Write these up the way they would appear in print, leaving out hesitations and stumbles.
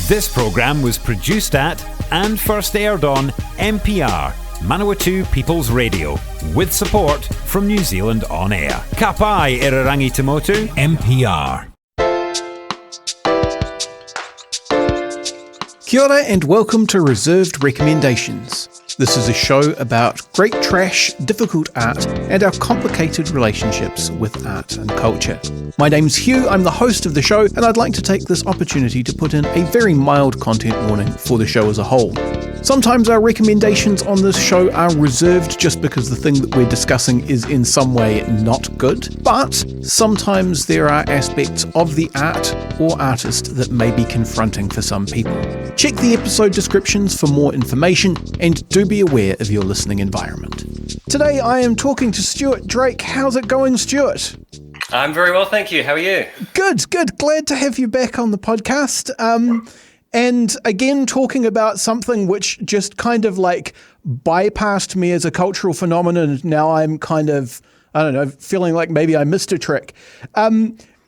This programme was produced at and first aired on MPR, Manawatu People's Radio, with support from New Zealand On Air. Ka pai Irarangi Tamotu, MPR. Kia ora and welcome to Reserved Recommendations. This is a show about great trash, difficult art, and our complicated relationships with art and culture. My name's Hugh, I'm the host of the show, and I'd like to take this opportunity to put in a very mild content warning for the show as a whole. Sometimes our recommendations on this show are reserved just because the thing that we're discussing is in some way not good, but sometimes there are aspects of the art or artist that may be confronting for some people. Check the episode descriptions for more information, and do be aware of your listening environment. Today I am talking to Stuart Drake. How's it going, Stuart? I'm very well, thank you. How are you? Good. Glad to have you back on the podcast. And again, talking about something which just kind of like bypassed me as a cultural phenomenon. And now I'm kind of, feeling like maybe I missed a trick.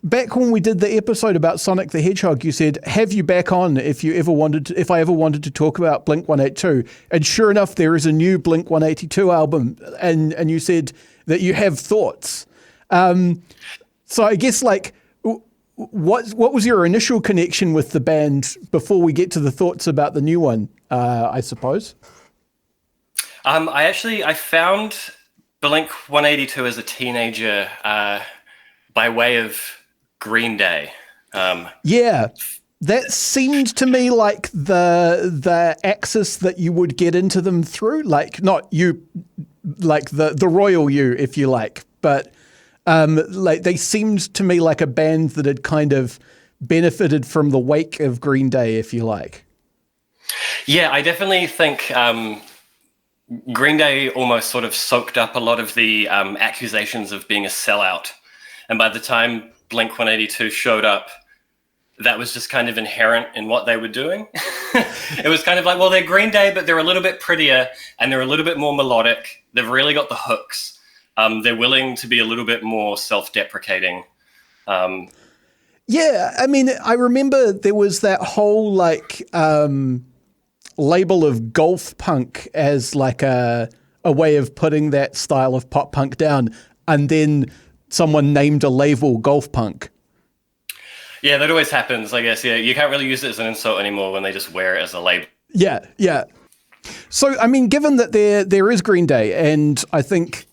Back when we did the episode about Sonic the Hedgehog, you said, have you back on if I ever wanted to talk about Blink-182. And sure enough, there is a new Blink-182 album. And you said that you have thoughts. So I guess like, what was your initial connection with the band before we get to the thoughts about the new one, I suppose? I found Blink-182 as a teenager by way of Green Day. Yeah, that seemed to me like the axis that you would get into them through, like not you, like the royal you, if you like, but like they seemed to me like a band that had kind of benefited from the wake of Green Day, if you like. Yeah, I definitely think Green Day almost sort of soaked up a lot of the accusations of being a sellout. And by the time Blink-182 showed up, that was just kind of inherent in what they were doing. It was kind of like, well, they're Green Day, but they're a little bit prettier and they're a little bit more melodic. They've really got the hooks. They're willing to be a little bit more self-deprecating. Yeah, I mean, I remember there was that whole like label of golf punk as like a way of putting that style of pop punk down, and then someone named a label golf punk. Yeah, that always happens, I guess. Yeah, you can't really use it as an insult anymore when they just wear it as a label. Yeah. So, I mean, given that there is Green Day, and I think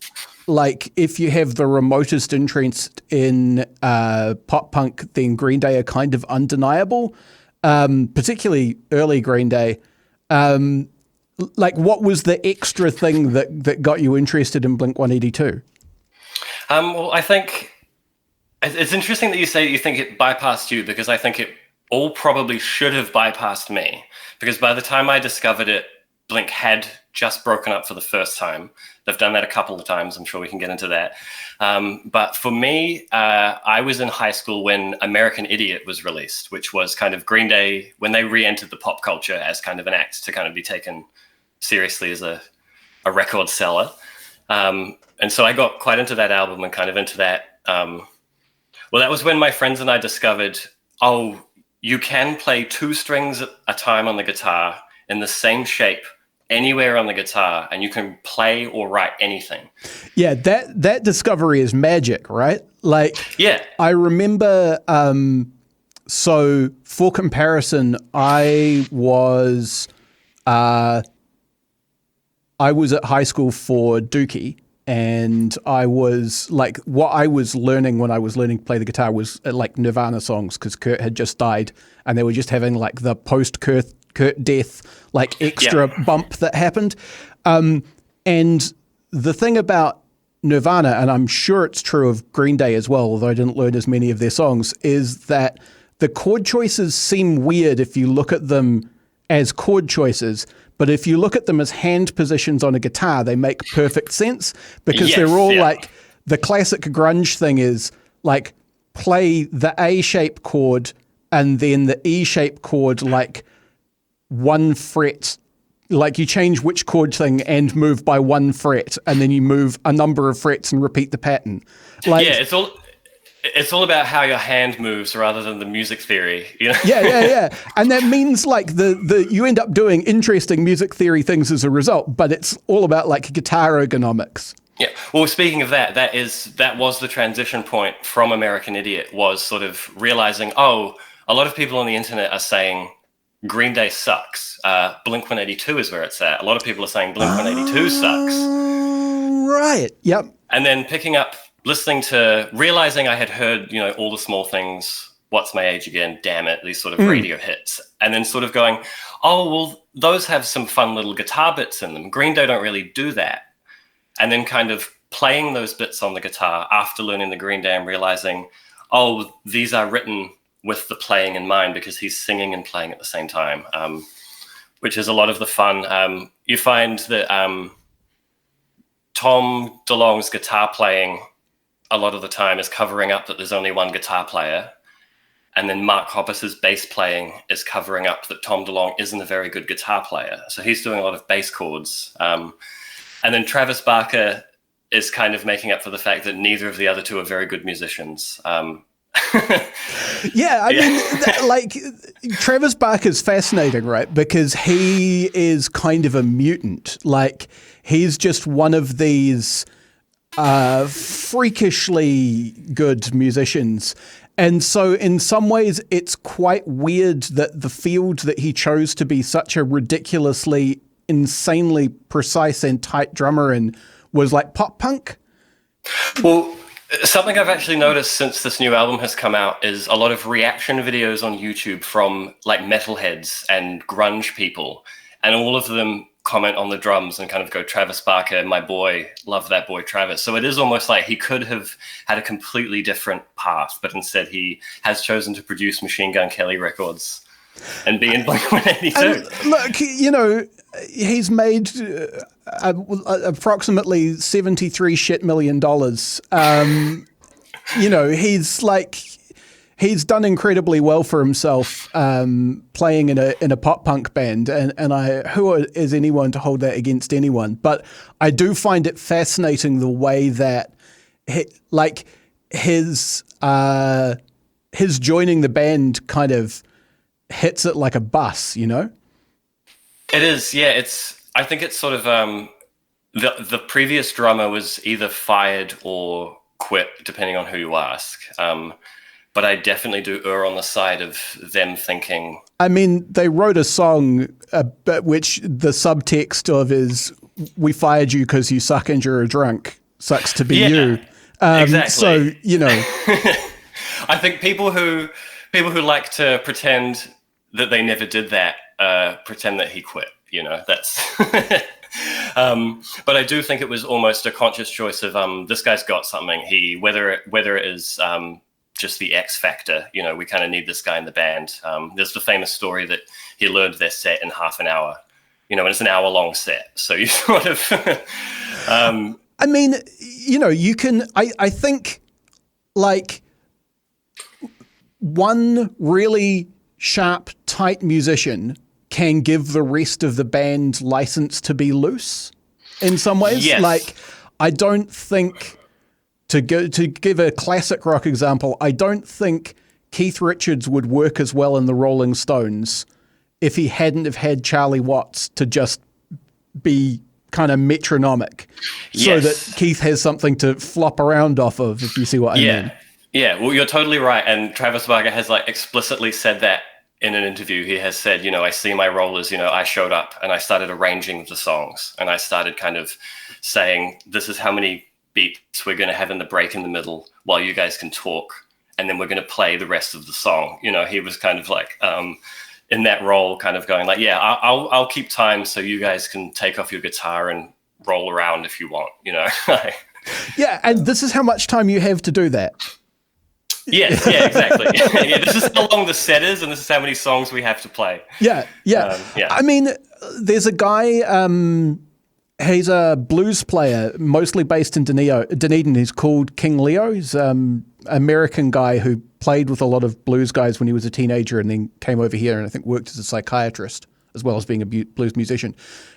like if you have the remotest interest in pop punk, then Green Day are kind of undeniable, particularly early Green Day. Like what was the extra thing that got you interested in Blink-182? Well, I think it's interesting that you say you think it bypassed you, because I think it all probably should have bypassed me, because by the time I discovered it, Blink had just broken up for the first time. They've done that a couple of times. I'm sure we can get into that. But for me, I was in high school when American Idiot was released, which was kind of Green Day when they re-entered the pop culture as kind of an act to kind of be taken seriously as a record seller. And so I got quite into that album and kind of into that. Well, that was when my friends and I discovered, oh, you can play 2 strings at a time on the guitar in the same shape anywhere on the guitar, and you can play or write anything. Yeah, that discovery is magic, right? Like, yeah, I remember. So for comparison, I was at high school for Dookie. And I was like, what I was learning when I was learning to play the guitar was like Nirvana songs, because Kurt had just died and they were just having like the post-Kurt death, like extra bump that happened. And the thing about Nirvana, and I'm sure it's true of Green Day as well, although I didn't learn as many of their songs, is that the chord choices seem weird if you look at them as chord choices. But if you look at them as hand positions on a guitar, they make perfect sense, because they're all like, the classic grunge thing is like play the A shape chord and then the E shape chord, like 1 fret, like you change which chord thing and move by 1 fret, and then you move a number of frets and repeat the pattern. Like, yeah, It's all about how your hand moves rather than the music theory, you know? Yeah. And that means like the you end up doing interesting music theory things as a result, but it's all about like guitar ergonomics. Yeah. Well, speaking of that, that was the transition point from American Idiot, was sort of realizing, oh, a lot of people on the internet are saying Green Day sucks. Blink-182 is where it's at. A lot of people are saying Blink-182 sucks. Right. Yep. And then realizing I had heard, All the Small Things, What's My Age Again, Damn It, these sort of radio hits. And then sort of going, oh, well, those have some fun little guitar bits in them. Green Day don't really do that. And then kind of playing those bits on the guitar after learning the Green Day and realizing, oh, these are written with the playing in mind because he's singing and playing at the same time, which is a lot of the fun. You find that Tom DeLonge's guitar playing a lot of the time is covering up that there's only one guitar player. And then Mark Hoppus's bass playing is covering up that Tom DeLonge isn't a very good guitar player. So he's doing a lot of bass chords. And then Travis Barker is kind of making up for the fact that neither of the other two are very good musicians. I mean, like, Travis Barker's fascinating, right? Because he is kind of a mutant. Like, he's just one of these freakishly good musicians. And so in some ways, it's quite weird that the field that he chose to be such a ridiculously, insanely precise and tight drummer in was like pop punk. Well, something I've actually noticed since this new album has come out is a lot of reaction videos on YouTube from like metalheads and grunge people, and all of them comment on the drums and kind of go, Travis Barker, my boy, love that boy Travis. So it is almost like he could have had a completely different path, but instead he has chosen to produce Machine Gun Kelly records and be in Blink-182. Look, he's made approximately $73 million. He's done incredibly well for himself playing in a pop punk band, and who is anyone to hold that against anyone? But I do find it fascinating the way that his joining the band kind of hits it like a bus, you know? It is, yeah. I think it's sort of the previous drummer was either fired or quit, depending on who you ask. But I definitely do err on the side of them thinking. I mean, they wrote a song which the subtext of is, "We fired you because you suck and you're a drunk. Sucks to be you." Exactly. So I think people who like to pretend that they never did that, pretend that he quit. That's. But I do think it was almost a conscious choice of this guy's got something. Whether it is just the X factor, we kind of need this guy in the band. There's the famous story that he learned their set in half an hour. And it's an hour-long set, so you sort of. I mean, you can. I think like one really sharp, tight musician can give the rest of the band license to be loose in some ways. Yes. Like, I don't think, to give a classic rock example, I don't think Keith Richards would work as well in the Rolling Stones if he hadn't have had Charlie Watts to just be kind of metronomic. Yes. So that Keith has something to flop around off of, if you see what I mean. Yeah, well, you're totally right. And Travis Barker has explicitly said that in an interview. He has said, I see my role as, I showed up and I started arranging the songs, and I started kind of saying, this is how many beats we're going to have in the break in the middle while you guys can talk, and then we're going to play the rest of the song. He was kind of like in that role, kind of going like, yeah, I'll keep time so you guys can take off your guitar and roll around if you want, Yeah, and this is how much time you have to do that. Yeah, exactly. This is how long the set is, and this is how many songs we have to play. Yeah. I mean, there's a guy, he's a blues player, mostly based in Dunedin. He's called King Leo. He's an American guy who played with a lot of blues guys when he was a teenager and then came over here and I think worked as a psychiatrist as well as being a blues musician.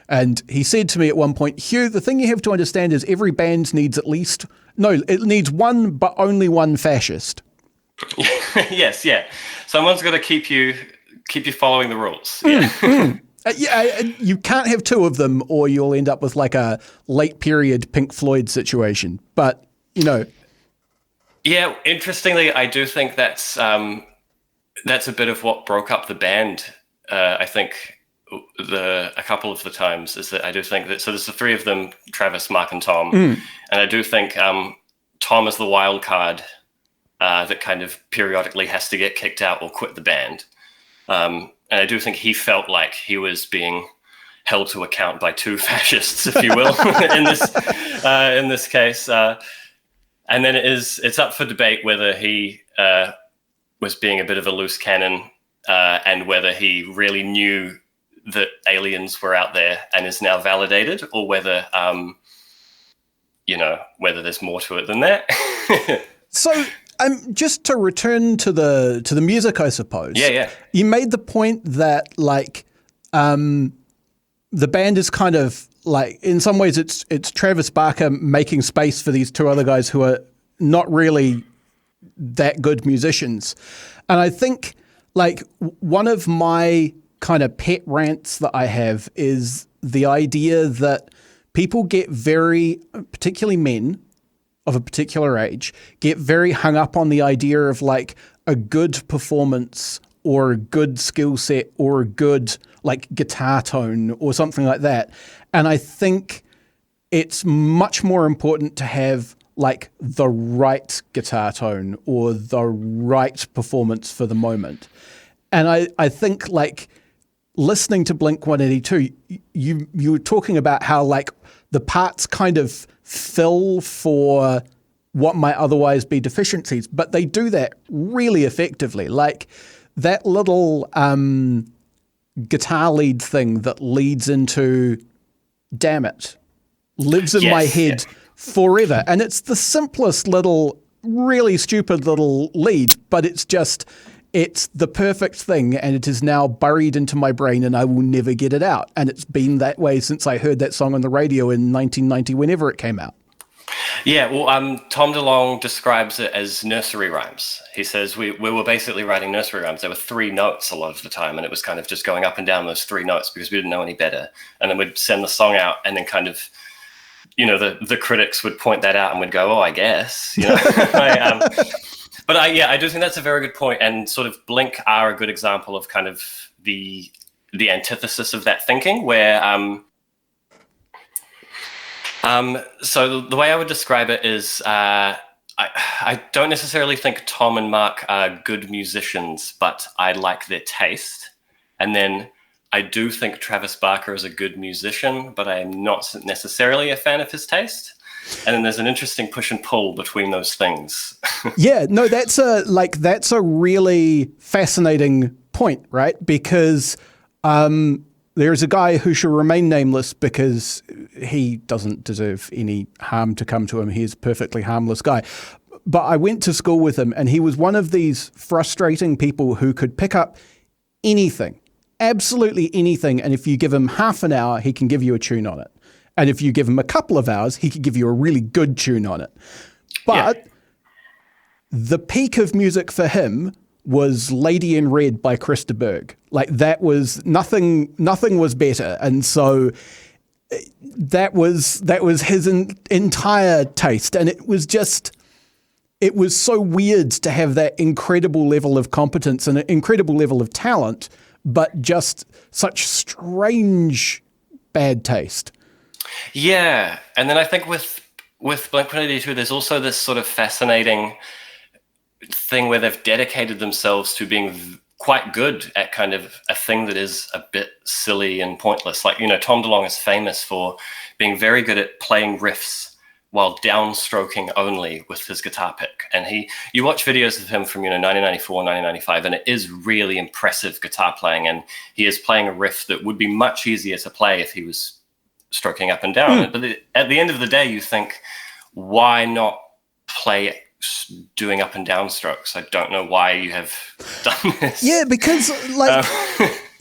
And he said to me at one point, Hugh, the thing you have to understand is every band needs it needs one, but only one fascist. Yes, yeah. Someone's got to keep you following the rules. Yeah. You can't have two of them or you'll end up with like a late period Pink Floyd situation. But, Yeah, interestingly, I do think that's a bit of what broke up the band. I think a couple of the times is that I do think that, so there's the three of them, Travis, Mark and Tom. And I do think Tom is the wild card that kind of periodically has to get kicked out or quit the band. And I do think he felt like he was being held to account by two fascists, if you will, in this case. And then it's up for debate whether he was being a bit of a loose cannon and whether he really knew that aliens were out there and is now validated, or whether whether there's more to it than that. So. Just to return to the music, I suppose. Yeah. You made the point that the band is kind of like, in some ways, it's Travis Barker making space for these two other guys who are not really that good musicians, and I think one of my kind of pet rants that I have is the idea that people get particularly men of a particular age, get very hung up on the idea of a good performance or a good skill set or a good guitar tone or something like that. And I think it's much more important to have the right guitar tone or the right performance for the moment. And I think listening to Blink-182, you were talking about how the parts kind of fill for what might otherwise be deficiencies, but they do that really effectively. That little guitar lead thing that leads into Damn It lives in my head forever. And it's the simplest little, really stupid little lead, but it's the perfect thing, and it is now buried into my brain and I will never get it out. And it's been that way since I heard that song on the radio in 1990, whenever it came out. Yeah, well, Tom DeLonge describes it as nursery rhymes. He says we were basically writing nursery rhymes. There were three notes a lot of the time, and it was kind of just going up and down those three notes because we didn't know any better. And then we'd send the song out, and then kind of, the critics would point that out and we'd go, oh, I guess. But I do think that's a very good point, and sort of Blink are a good example of kind of the antithesis of that thinking, where so the way I would describe it is I don't necessarily think Tom and Mark are good musicians, but I like their taste. And then I do think Travis Barker is a good musician, but I am not necessarily a fan of his taste. And then there's an interesting push and pull between those things. Yeah, no, that's a really fascinating point, right? Because there's a guy who shall remain nameless because he doesn't deserve any harm to come to him. He's a perfectly harmless guy. But I went to school with him, and he was one of these frustrating people who could pick up anything, absolutely anything, and if you give him half an hour, he can give you a tune on it. And if you give him a couple of hours, he could give you a really good tune on it. But the peak of music for him was Lady in Red by Krista Berg. That was nothing was better. And so that was his entire taste. And it was so weird to have that incredible level of competence and an incredible level of talent, but just such strange bad taste. Yeah, and then I think with Blink-182, there's also this sort of fascinating thing where they've dedicated themselves to being quite good at kind of a thing that is a bit silly and pointless. Tom DeLonge is famous for being very good at playing riffs while downstroking only with his guitar pick. And you watch videos of him from 1994, 1995, and it is really impressive guitar playing. And he is playing a riff that would be much easier to play if he was stroking up and down. But at the end of the day, you think, why not play doing up and down strokes? I don't know why you have done this. Yeah, because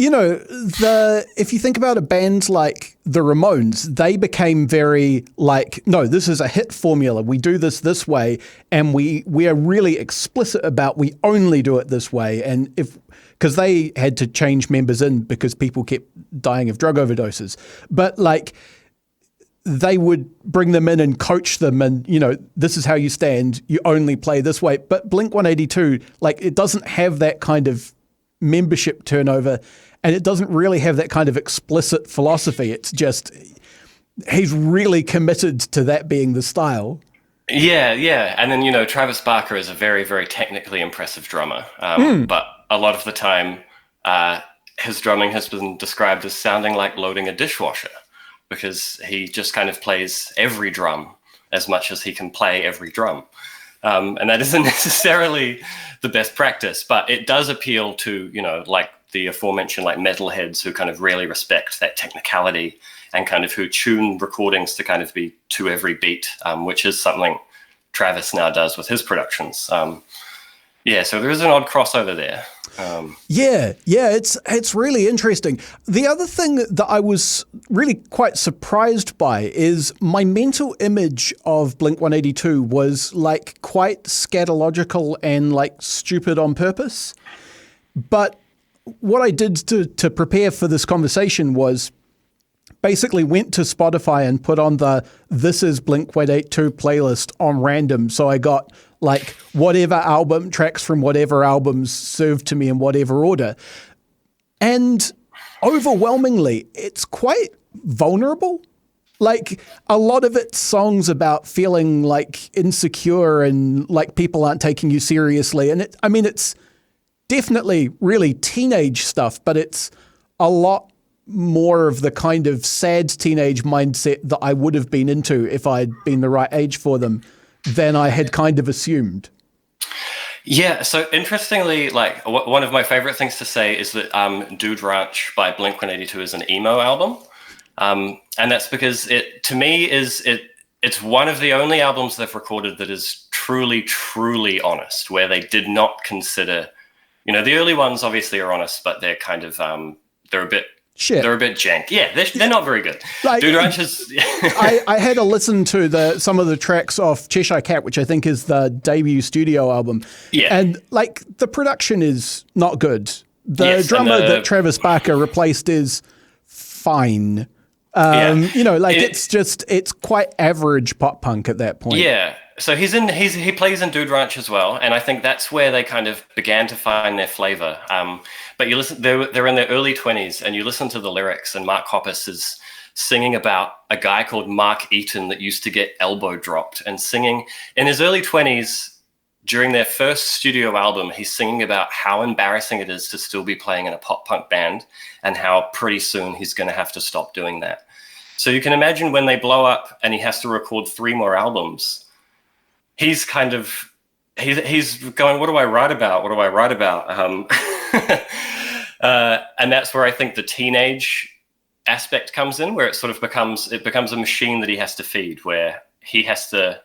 if you think about a band like the Ramones, they became very like, no, this is a hit formula. We do this way, and we are really explicit about we only do it this way. And because they had to change members in because people kept dying of drug overdoses, but like they would bring them in and coach them, and this is how you stand. You only play this way. But Blink-182, like, it doesn't have that kind of membership turnover, and it doesn't really have that kind of explicit philosophy. It's just he's really committed to that being the style. Yeah. And then, Travis Barker is a very, very technically impressive drummer. But a lot of the time, his drumming has been described as sounding like loading a dishwasher, because he just kind of plays every drum as much as he can play every drum. And that isn't necessarily the best practice, but it does appeal to, like the aforementioned like metalheads who kind of really respect that technicality and kind of who tune recordings to kind of be to every beat, which is something Travis now does with his productions. So there is an odd crossover there. It's really interesting. The other thing that I was really quite surprised by is my mental image of Blink-182 was like quite scatological and like stupid on purpose. But what I did to prepare for this conversation was basically went to Spotify and put on the This Is Blink-182 playlist on random. So I got like whatever album, tracks from whatever albums served to me in whatever order. And overwhelmingly, it's quite vulnerable. Like a lot of it's songs about feeling like insecure and like people aren't taking you seriously. And it's definitely really teenage stuff, but it's a lot more of the kind of sad teenage mindset that I would have been into if I'd been the right age for them than I had kind of assumed. Yeah, so interestingly, like one of my favorite things to say is that Dude Ranch by Blink-182 is an emo album. And that's because it's one of the only albums they've recorded that is truly, truly honest, where they did not consider, the early ones obviously are honest, but they're kind of, they're a bit shit. They're a bit jank. Yeah, they're not very good. Like, Dude Ranch is... I had a listen to some of the tracks off Cheshire Cat, which I think is the debut studio album. Yeah. And like the production is not good. The drummer that Travis Barker replaced is fine. It's quite average pop punk at that point. Yeah. So he plays in Dude Ranch as well, and I think that's where they kind of began to find their flavor. But you listen, they're in their early 20s, and you listen to the lyrics, and Mark Hoppus is singing about a guy called Mark Eaton that used to get elbow dropped, and singing in his early 20s during their first studio album. He's singing about how embarrassing it is to still be playing in a pop punk band, and how pretty soon he's going to have to stop doing that. So you can imagine when they blow up and he has to record 3 more albums. He's kind of, he's going, what do I write about? What do I write about? And that's where I think the teenage aspect comes in, where it sort of becomes a machine that he has to feed, where he has to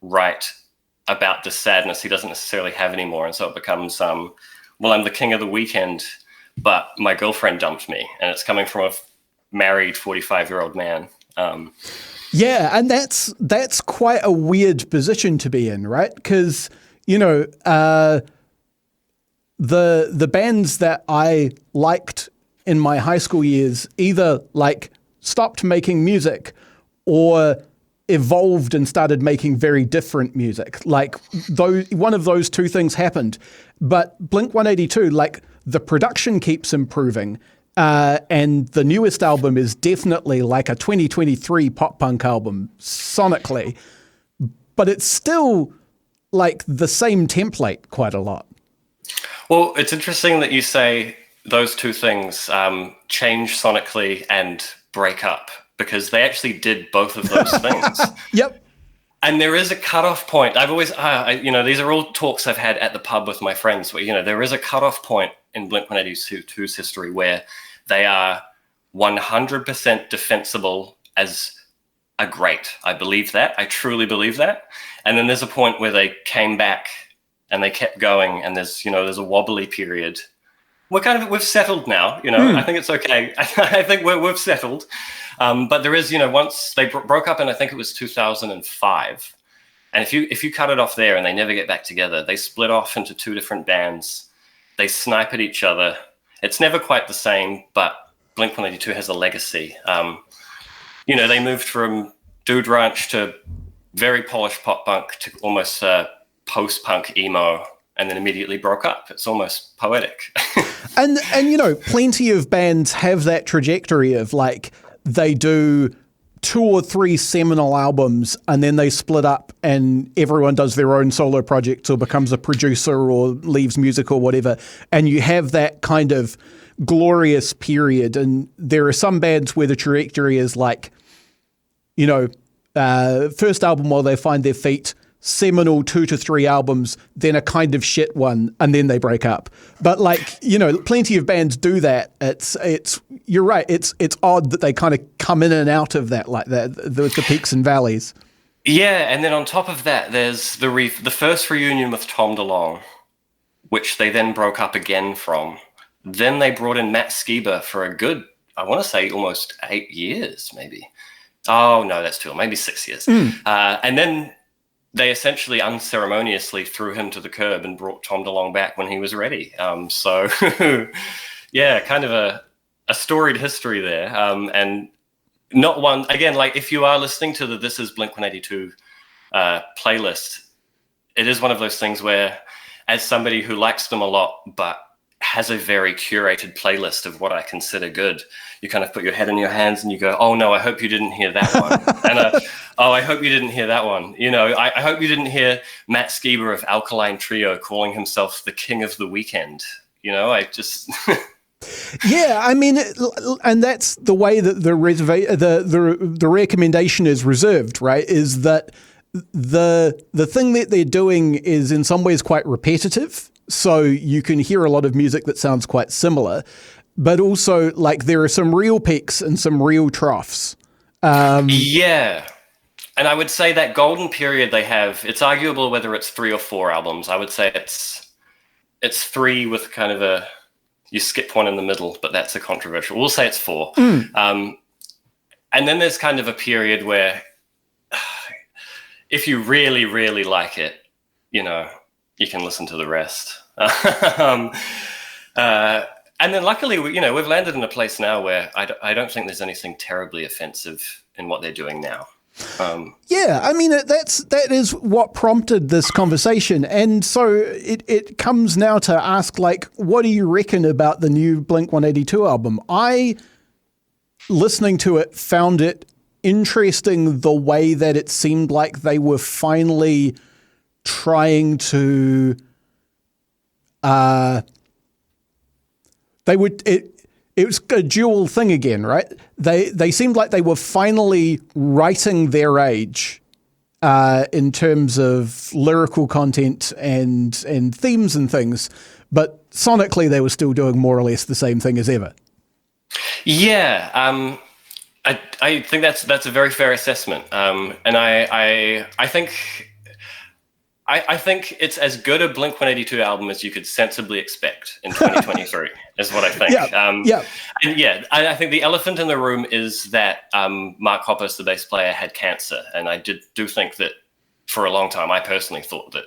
write about the sadness he doesn't necessarily have anymore. And so it becomes, I'm the king of the weekend, but my girlfriend dumped me. And it's coming from a married 45-year-old man. Yeah, and that's quite a weird position to be in, right? Because, the bands that I liked in my high school years either like stopped making music or evolved and started making very different music. Like one of those two things happened. But Blink-182, like the production keeps improving. And the newest album is definitely like a 2023 pop punk album sonically, but it's still like the same template quite a lot. Well, it's interesting that you say those two things, change sonically and break up, because they actually did both of those things. Yep. And there is a cutoff point. I've always, these are all talks I've had at the pub with my friends where, there is a cutoff point in Blink-182's history where they are 100% defensible as a great. I believe that. I truly believe that. And then there's a point where they came back and they kept going, and there's a wobbly period we've settled now. I think it's okay. I think we've settled. But there is, once they broke up, and I think it was 2005. And if you cut it off there and they never get back together, they split off into two different bands. They snipe at each other. It's never quite the same, but Blink-182 has a legacy. They moved from Dude Ranch to very polished pop punk to almost post-punk emo, and then immediately broke up. It's almost poetic. and plenty of bands have that trajectory of like they do 2 or 3 seminal albums and then they split up and everyone does their own solo projects or becomes a producer or leaves music or whatever. And you have that kind of glorious period. And there are some bands where the trajectory is like, first album while they find their feet, seminal 2 to 3 albums, then a kind of shit one, and then they break up. But plenty of bands do that. It's you're right. It's odd that they kind of come in and out of that like that, the peaks and valleys. Yeah, and then on top of that, there's the first reunion with Tom DeLonge, which they then broke up again from. Then they brought in Matt Skiba for a good, I want to say almost 8 years, maybe. Oh no, that's too long. Maybe 6 years. And then they essentially unceremoniously threw him to the curb and brought Tom DeLonge back when he was ready. So, yeah, kind of a storied history there. And not one, again, like if you are listening to the This Is Blink-182 playlist, it is one of those things where, as somebody who likes them a lot, but has a very curated playlist of what I consider good, you kind of put your head in your hands and you go, oh no, I hope you didn't hear that one. And oh, I hope you didn't hear that one. I hope you didn't hear Matt Skiba of Alkaline Trio calling himself the king of the weekend. I just... Yeah, I mean, and that's the way that the recommendation is reserved, right? Is that the thing that they're doing is in some ways quite repetitive. So you can hear a lot of music that sounds quite similar, but also like there are some real peaks and some real troughs. Yeah. And I would say that golden period they have, it's arguable whether it's 3 or 4 albums. I would say it's 3 with kind of you skip one in the middle, but that's a controversial. We'll say it's 4. And then there's kind of a period where if you really, really like it, you can listen to the rest. And then luckily, we've landed in a place now where I don't think there's anything terribly offensive in what they're doing now. Yeah, I mean, that is what prompted this conversation. And so it comes now to ask, like, what do you reckon about the new Blink-182 album? I, listening to it, found it interesting the way that it seemed like they were finally trying to it was a dual thing again, right? They seemed like they were finally writing their age in terms of lyrical content and themes and things, but sonically they were still doing more or less the same thing as ever. Yeah, I think that's a very fair assessment, and I think it's as good a Blink-182 album as you could sensibly expect in 2023, is what I think. I think the elephant in the room is that Mark Hoppus, the bass player, had cancer, and I do think that for a long time I personally thought that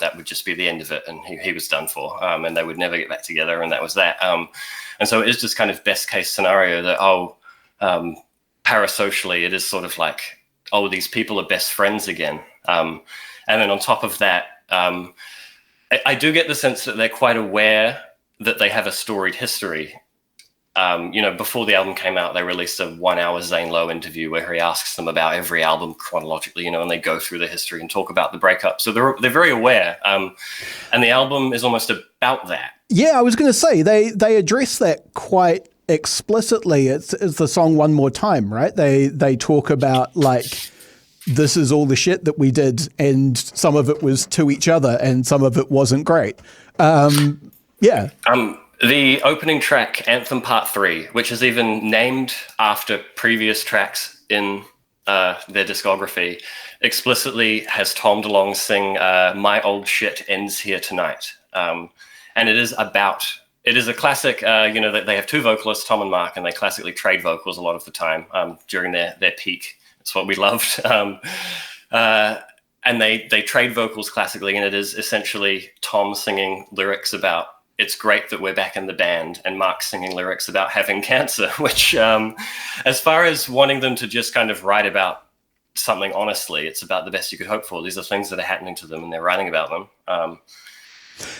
that would just be the end of it, and he was done for, and they would never get back together, and that was that. And so it is just kind of best case scenario that parasocially it is sort of like, oh, these people are best friends again. And then on top of that, I do get the sense that they're quite aware that they have a storied history. Before the album came out, they released a 1-hour Zane Lowe interview where he asks them about every album chronologically, and they go through the history and talk about the breakup. So they're very aware. And the album is almost about that. Yeah, I was going to say, they address that quite explicitly. It's the song One More Time, right? They talk about, like, this is all the shit that we did, and some of it was to each other, and some of it wasn't great. Yeah. The opening track, Anthem Part 3, which is even named after previous tracks in their discography, explicitly has Tom DeLonge sing My Old Shit Ends Here Tonight. And it is about it is a classic. That they have two vocalists, Tom and Mark, and they classically trade vocals a lot of the time during their peak. It's what we loved. And they trade vocals classically, and it is essentially Tom singing lyrics about it's great that we're back in the band, and Mark singing lyrics about having cancer, which as far as wanting them to just kind of write about something honestly, it's about the best you could hope for. These are things that are happening to them, and they're writing about them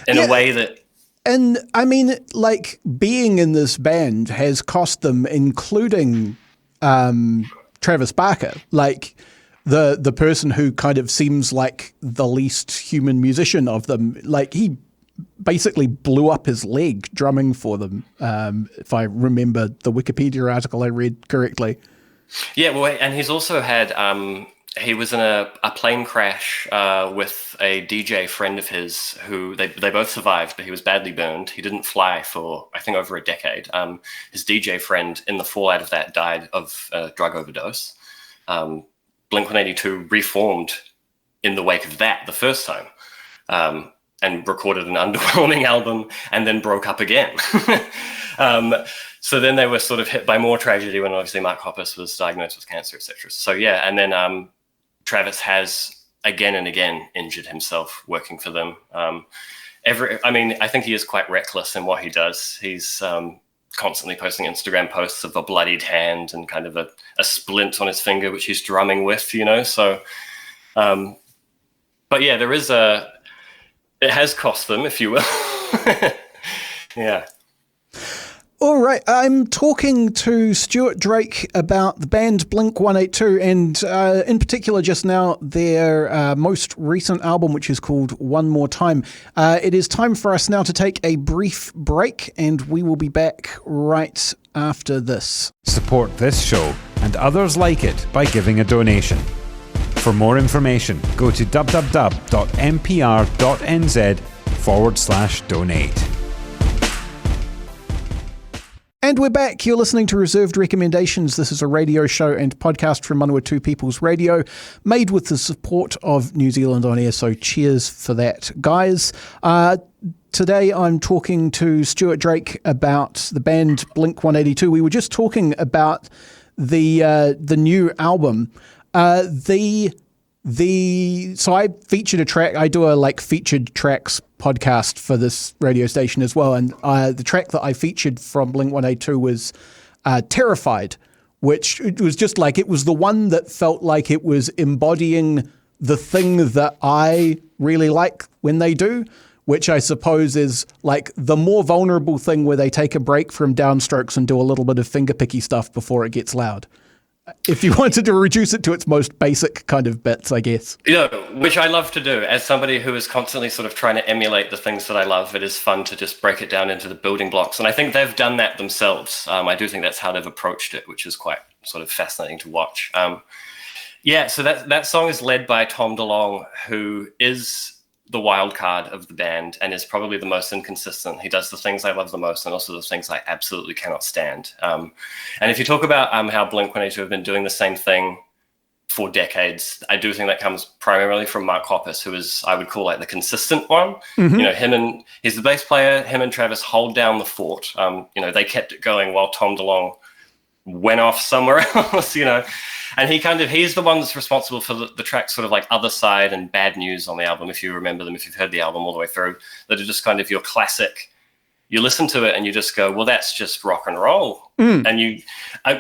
in a way that... And I mean, like, being in this band has cost them, including Travis Barker, like the person who kind of seems like the least human musician of them. Like, he basically blew up his leg drumming for them, if I remember the Wikipedia article I read correctly. Yeah, well, and he's also had... he was in a plane crash with a DJ friend of his who they both survived, but he was badly burned. He didn't fly for, I think, over a decade. His DJ friend in the fallout of that died of a drug overdose. Blink-182 reformed in the wake of that the first time and recorded an underwhelming album and then broke up again. So then they were sort of hit by more tragedy when obviously Mark Hoppus was diagnosed with cancer, etc. So yeah, and then Travis has again and again injured himself working for them. I think he is quite reckless in what he does. He's constantly posting Instagram posts of a bloodied hand and kind of a splint on his finger, which he's drumming with, So, but yeah, it has cost them, if you will. Yeah. All right, I'm talking to Stuart Drake about the band Blink-182 and in particular just now their most recent album, which is called One More Time. It is time for us now to take a brief break, and we will be back right after this. Support this show and others like it by giving a donation. For more information, go to www.mpr.nz/donate. And we're back. You're listening to Reserved Recommendations. This is a radio show and podcast from Manawatu People's Radio, made with the support of New Zealand On Air, so cheers for that, guys. Today I'm talking to Stuart Drake about the band Blink-182. We were just talking about the new album. So I featured a track. I do a featured tracks podcast for this radio station as well, and the track that I featured from Blink-182 was Terrified, which it was just it was the one that felt like it was embodying the thing that I really like when they do, which I suppose is the more vulnerable thing where they take a break from downstrokes and do a little bit of fingerpicky stuff before it gets loud. If you wanted to reduce it to its most basic kind of bits, I guess. Which I love to do. As somebody who is constantly sort of trying to emulate the things that I love, it is fun to just break it down into the building blocks. And I think they've done that themselves. I do think that's how they've approached it, which is quite sort of fascinating to watch. So that song is led by Tom DeLonge, who is the wild card of the band and is probably the most inconsistent. He does the things I love the most and also the things I absolutely cannot stand. And if you talk about how Blink-182 have been doing the same thing for decades, I do think that comes primarily from Mark Hoppus, who is, I would call the consistent one. Mm-hmm. He's the bass player. Him and Travis hold down the fort. They kept it going while Tom DeLonge went off somewhere else, And he's the one that's responsible for the tracks sort of Other Side and Bad News on the album, if you remember them, if you've heard the album all the way through, that are just kind of your classic. You listen to it and you just go, well, that's just rock and roll. Mm. And you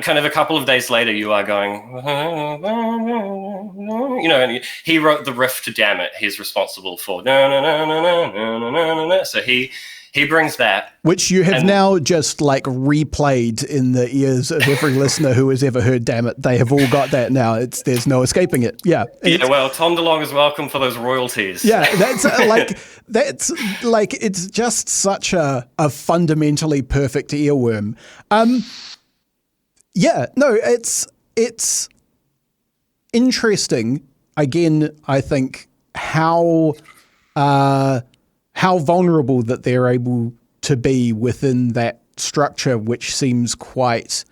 kind of a couple of days later, you are going, and he wrote the riff to Damn It. He's responsible for so he brings that. Which you have now just replayed in the ears of every listener who has ever heard Damn It. They have all got that now. There's no escaping it. Yeah. Well, Tom DeLonge is welcome for those royalties. Yeah, that's it's just such a fundamentally perfect earworm. It's interesting. Again, I think how vulnerable that they're able to be within that structure, which seems quite,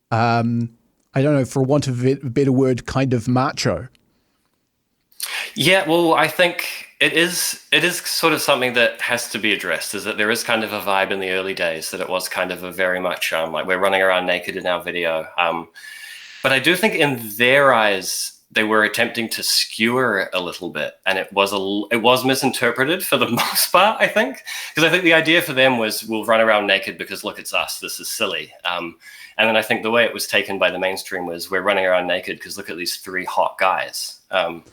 I don't know, for want of a better word, kind of macho. Yeah, well, I think it is sort of something that has to be addressed, is that there is kind of a vibe in the early days that it was kind of a very much like we're running around naked in our video. But I do think in their eyes, they were attempting to skewer it a little bit, and it was misinterpreted for the most part, I think. Because I think the idea for them was, we'll run around naked because, look, it's us, this is silly. And then I think the way it was taken by the mainstream was, we're running around naked because look at these three hot guys. And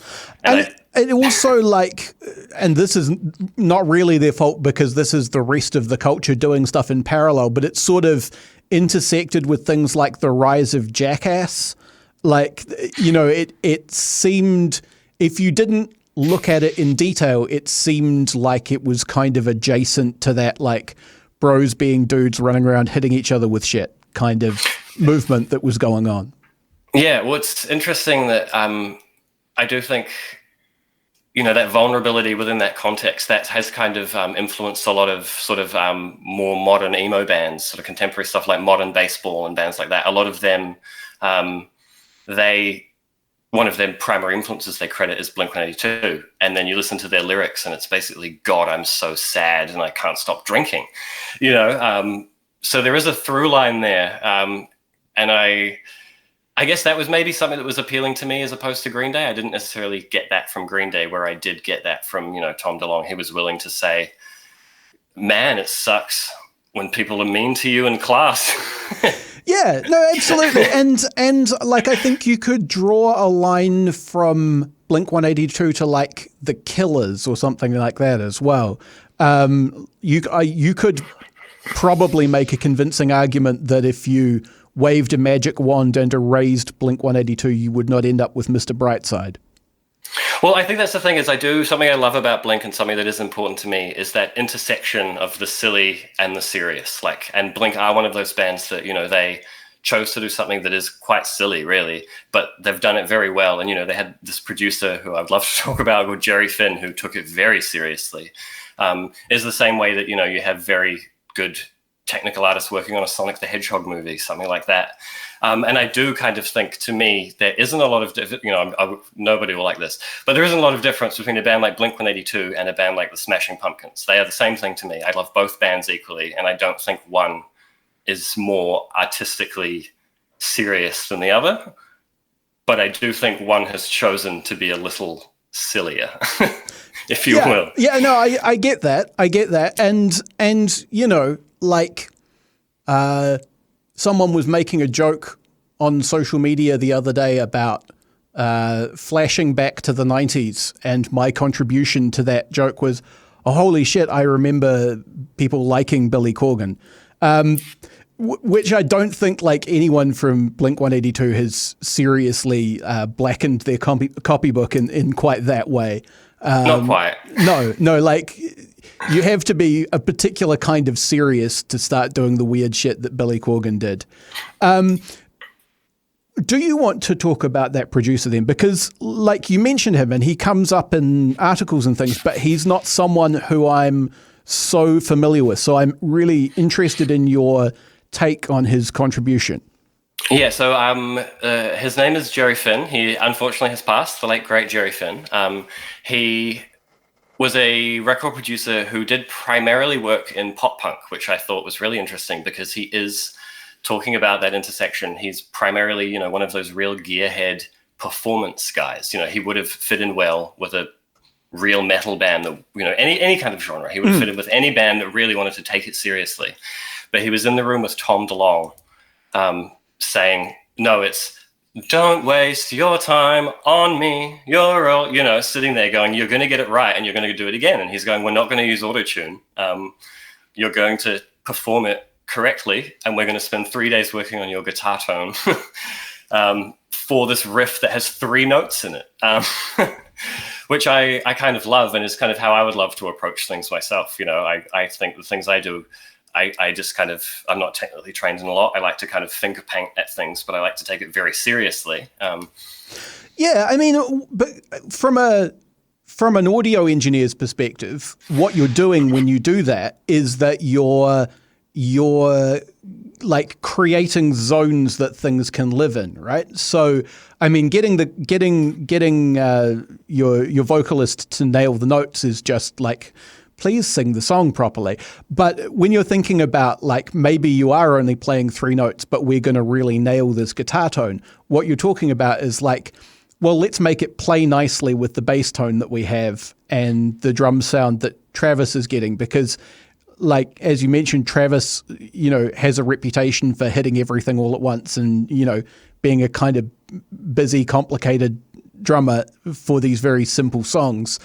it also, like, and this is not really their fault because this is the rest of the culture doing stuff in parallel, but it's sort of intersected with things like the rise of Jackass. Like, you know, it seemed, if you didn't look at it in detail, it seemed like it was kind of adjacent to that, like, bros being dudes running around hitting each other with shit kind of movement that was going on. Yeah, well, it's interesting that I do think, you know, that vulnerability within that context, that has kind of influenced a lot of sort of more modern emo bands, sort of contemporary stuff like Modern Baseball and bands like that. A lot of them, one of their primary influences they credit is Blink-182. And then you listen to their lyrics and it's basically, God, I'm so sad and I can't stop drinking, you know? So there is a through line there. And I guess that was maybe something that was appealing to me as opposed to Green Day. I didn't necessarily get that from Green Day, where I did get that from, you know, Tom DeLonge. He was willing to say, man, it sucks when people are mean to you in class. Yeah, no, absolutely. And like, I think you could draw a line from Blink-182 to like The Killers or something like that as well. You could probably make a convincing argument that if you waved a magic wand and erased Blink-182, you would not end up with Mr. Brightside. Well, I think that's the thing, is something I love about Blink, and something that is important to me, is that intersection of the silly and the serious. Like, and Blink are one of those bands that, you know, they chose to do something that is quite silly, really, but they've done it very well. And, you know, they had this producer who I'd love to talk about called Jerry Finn, who took it very seriously. Is the same way that, you know, you have very good technical artists working on a Sonic the Hedgehog movie, something like that. And I do kind of think, to me, there isn't a lot of, you know, nobody will like this, but there isn't a lot of difference between a band like Blink-182 and a band like the Smashing Pumpkins. They are the same thing to me. I love both bands equally, and I don't think one is more artistically serious than the other. But I do think one has chosen to be a little sillier, if you will. Yeah, no, I get that. I get that. And you know, like, someone was making a joke on social media the other day about flashing back to the 90s, and my contribution to that joke was, oh, holy shit, I remember people liking Billy Corgan. Which I don't think like anyone from Blink-182 has seriously blackened their copybook in quite that way. Not quite. No, like, you have to be a particular kind of serious to start doing the weird shit that Billy Corgan did. Do you want to talk about that producer then? Because, like, you mentioned him and he comes up in articles and things, but he's not someone who I'm so familiar with. So I'm really interested in your take on his contribution. Yeah, so his name is Jerry Finn. He unfortunately has passed, the late, great Jerry Finn. He was a record producer who did primarily work in pop punk, which I thought was really interesting because he is talking about that intersection. He's primarily, you know, one of those real gearhead performance guys. You know, he would have fit in well with a real metal band that, you know, any kind of genre. He would have fit in with any band that really wanted to take it seriously. But he was in the room with Tom DeLonge saying, no, it's don't waste your time on me. You're all, you know, sitting there going, you're going to get it right and you're going to do it again. And he's going, we're not going to use autotune. You're going to perform it correctly. And we're going to spend 3 days working on your guitar tone for this riff that has 3 notes in it, which I kind of love, and is kind of how I would love to approach things myself. You know, I think the things I do, I just kind of, I'm not technically trained in a lot. I like to kind of finger paint at things, but I like to take it very seriously. Yeah, I mean, but from an audio engineer's perspective, what you're doing when you do that is that you're like creating zones that things can live in, right? So, I mean, getting your vocalist to nail the notes is just like, please sing the song properly. But when you're thinking about like maybe you are only playing 3 notes, but we're going to really nail this guitar tone, what you're talking about is like, well, let's make it play nicely with the bass tone that we have and the drum sound that Travis is getting, because like, as you mentioned, Travis, you know, has a reputation for hitting everything all at once and, you know, being a kind of busy, complicated drummer for these very simple songs.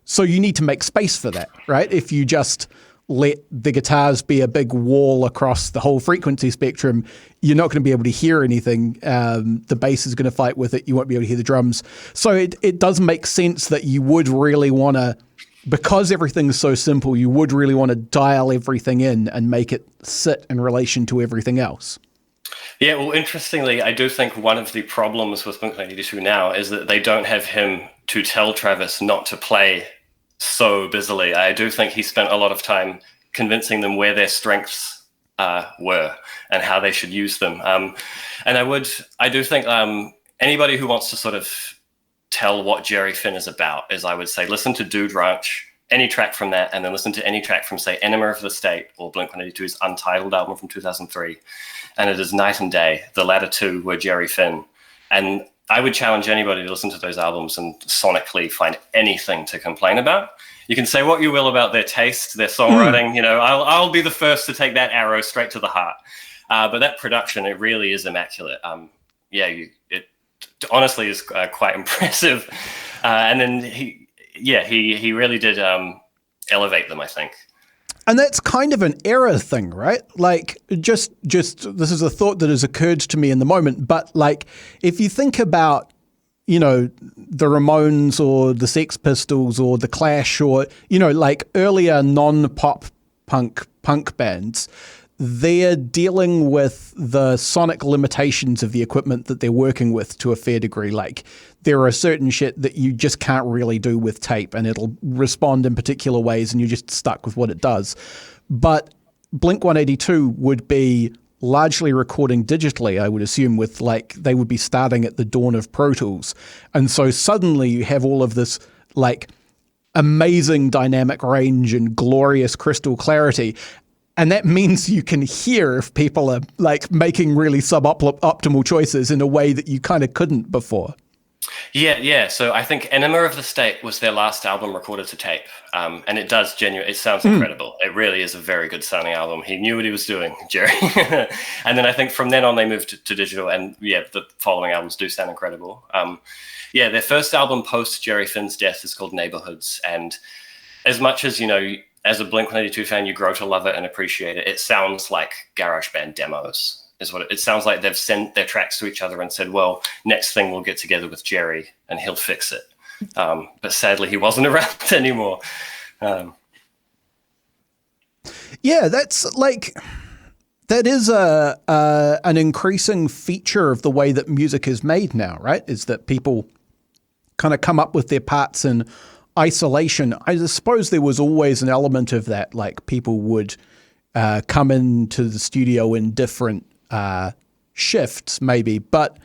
So you need to make space for that, right? If you just let the guitars be a big wall across the whole frequency spectrum, you're not going to be able to hear anything. The bass is going to fight with it. You won't be able to hear the drums. So it does make sense that you would really want to, because everything's so simple, you would really want to dial everything in and make it sit in relation to everything else. Yeah, well, interestingly, I do think one of the problems with Blink-182 now is that they don't have him to tell Travis not to play so busily. I do think he spent a lot of time convincing them where their strengths were and how they should use them. And I do think anybody who wants to sort of tell what Jerry Finn is about is, I would say, listen to Dude Ranch, any track from that, and then listen to any track from, say, Enema of the State or Blink-182's Untitled album from 2003. And it is night and day. The latter two were Jerry Finn. And I would challenge anybody to listen to those albums and sonically find anything to complain about. You can say what you will about their taste, their songwriting. You know, I'll be the first to take that arrow straight to the heart. But that production, it really is immaculate. It honestly is quite impressive. And then he really did elevate them, I think. And that's kind of an era thing, right? Like, just this is a thought that has occurred to me in the moment, but like, if you think about, you know, the Ramones or the Sex Pistols or the Clash or, you know, like earlier non-pop punk bands, they're dealing with the sonic limitations of the equipment that they're working with to a fair degree. Like, there are certain shit that you just can't really do with tape and it'll respond in particular ways and you're just stuck with what it does. But Blink-182 would be largely recording digitally, I would assume, with like, they would be starting at the dawn of Pro Tools. And so suddenly you have all of this like amazing dynamic range and glorious crystal clarity. And that means you can hear if people are like making really suboptimal choices in a way that you kind of couldn't before. Yeah. So I think Enema of the State was their last album recorded to tape. And it does it sounds incredible. It really is a very good sounding album. He knew what he was doing, Jerry. And then I think from then on they moved to digital, and the following albums do sound incredible. Their first album post Jerry Finn's death is called Neighborhoods. And as much as, you know, as a Blink-182 fan, you grow to love it and appreciate it. It sounds like garage band demos is what it sounds like. They've sent their tracks to each other and said, well, next thing we'll get together with Jerry and he'll fix it. But sadly, he wasn't around anymore. That's like, that is an increasing feature of the way that music is made now, right? Is that people kind of come up with their parts in isolation. I suppose there was always an element of that, like people would come into the studio in different shifts maybe, but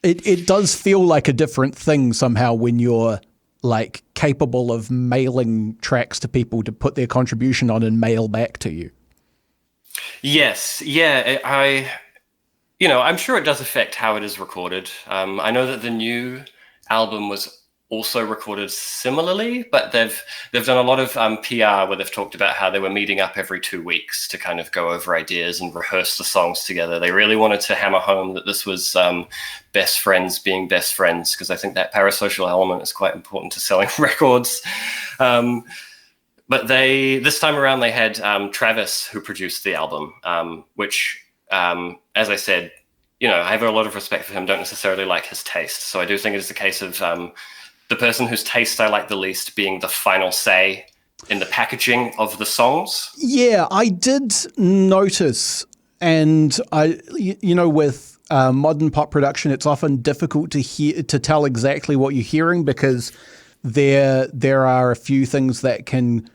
it does feel like a different thing somehow when you're like capable of mailing tracks to people to put their contribution on and mail back to you. Yes. Yeah. I'm sure it does affect how it is recorded. I know that the new album was also recorded similarly, but they've done a lot of PR where they've talked about how they were meeting up every 2 weeks to kind of go over ideas and rehearse the songs together. They really wanted to hammer home that this was best friends being best friends, because I think that parasocial element is quite important to selling records. But this time around they had Travis, who produced the album, which, as I said, you know, I have a lot of respect for him, don't necessarily like his taste. So I do think it is a case of the person whose taste I like the least being the final say in the packaging of the songs. Yeah, I did notice, and with modern pop production, it's often difficult to tell exactly what you're hearing, because there are a few things that can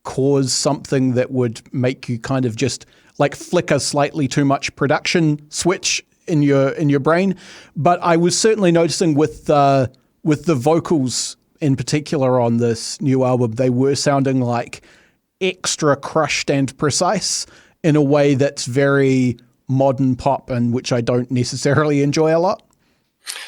cause something that would make you kind of just like flicker slightly too much production switch in your brain. But I was certainly noticing with the vocals in particular on this new album, they were sounding like extra crushed and precise in a way that's very modern pop, and which I don't necessarily enjoy a lot.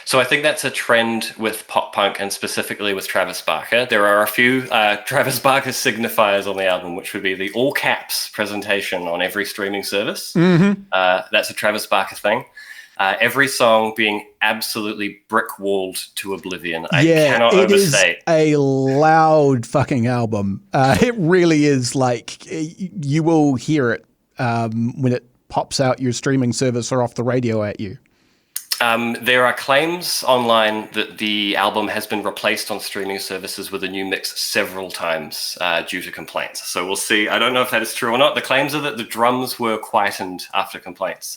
So I think that's a trend with pop punk, and specifically with Travis Barker. There are a few Travis Barker signifiers on the album, which would be the all caps presentation on every streaming service. Mm-hmm. That's a Travis Barker thing. Every song being absolutely brick-walled to oblivion. I cannot overstate. It is a loud fucking album. It really is. Like, you will hear it when it pops out your streaming service or off the radio at you. There are claims online that the album has been replaced on streaming services with a new mix several times due to complaints. So we'll see. I don't know if that is true or not. The claims are that the drums were quietened after complaints.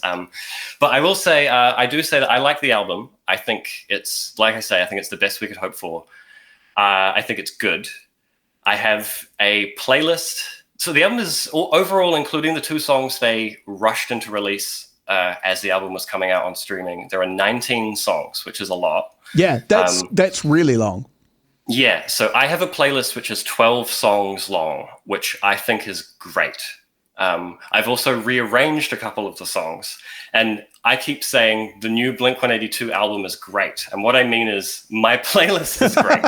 But I will say, I do say that I like the album. I think it's, like I say, I think it's the best we could hope for. I think it's good. I have a playlist. So the album is overall, including the 2 songs they rushed into release as the album was coming out on streaming, there are 19 songs, which is a lot. Yeah, that's really long. Yeah, so I have a playlist which is 12 songs long, which I think is great. I've also rearranged a couple of the songs, and I keep saying the new Blink-182 album is great, and what I mean is my playlist is great.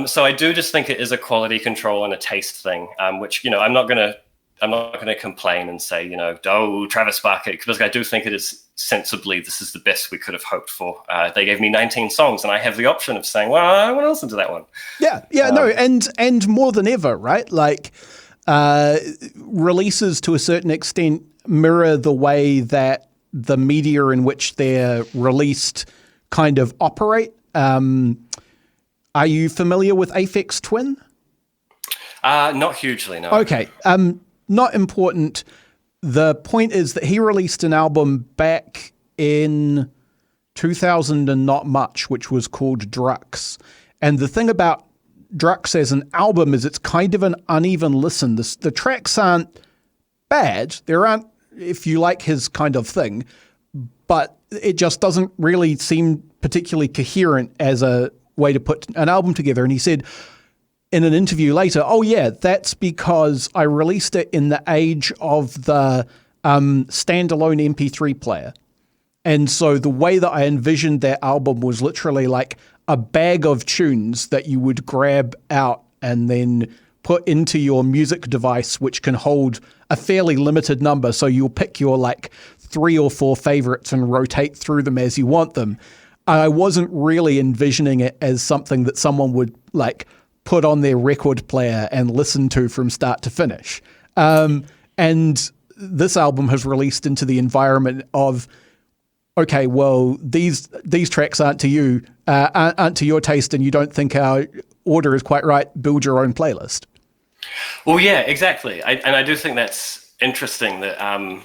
So I do just think it is a quality control and a taste thing, which, you know, I'm not going to complain and say, you know, oh, Travis Barker, because I do think it is sensibly, this is the best we could have hoped for. They gave me 19 songs, and I have the option of saying, well, I want to listen to that one. No, and more than ever, right? Like, releases to a certain extent mirror the way that the media in which they're released kind of operate. Are you familiar with Aphex Twin? Not hugely, no. Okay. Not important. The point is that he released an album back in 2000 and not much, which was called Drux. And the thing about Drux as an album is it's kind of an uneven listen. The tracks aren't bad. There aren't, if you like his kind of thing, but it just doesn't really seem particularly coherent as a way to put an album together. And he said in an interview later, oh yeah, that's because I released it in the age of the standalone MP3 player. And so the way that I envisioned that album was literally like a bag of tunes that you would grab out and then put into your music device, which can hold a fairly limited number. So you'll pick your like 3 or 4 favorites and rotate through them as you want them. I wasn't really envisioning it as something that someone would like put on their record player and listen to from start to finish. And this album has released into the environment of, okay, well, these tracks aren't to you, aren't to your taste, and you don't think our order is quite right. Build your own playlist. Well, yeah, exactly. And I do think that's interesting that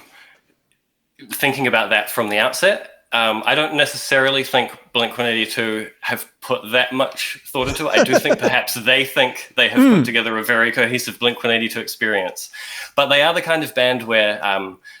thinking about that from the outset. I don't necessarily think Blink-182 have put that much thought into it. I do think perhaps they think they have put together a very cohesive Blink-182 experience. But they are the kind of band where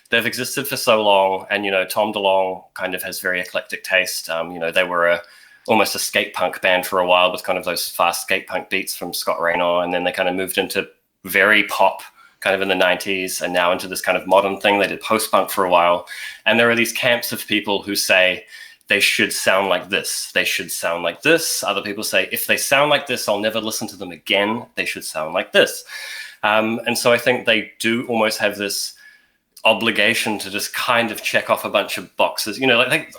they've existed for so long, and, you know, Tom DeLonge kind of has very eclectic taste. You know, they were almost a skate punk band for a while with kind of those fast skate punk beats from Scott Raynor, and then they kind of moved into very pop kind of in the 90s, and now into this kind of modern thing. They did post-punk for a while. And there are these camps of people who say they should sound like this. They should sound like this. Other people say, if they sound like this, I'll never listen to them again. They should sound like this. And so I think they do almost have this obligation to just kind of check off a bunch of boxes. You know, like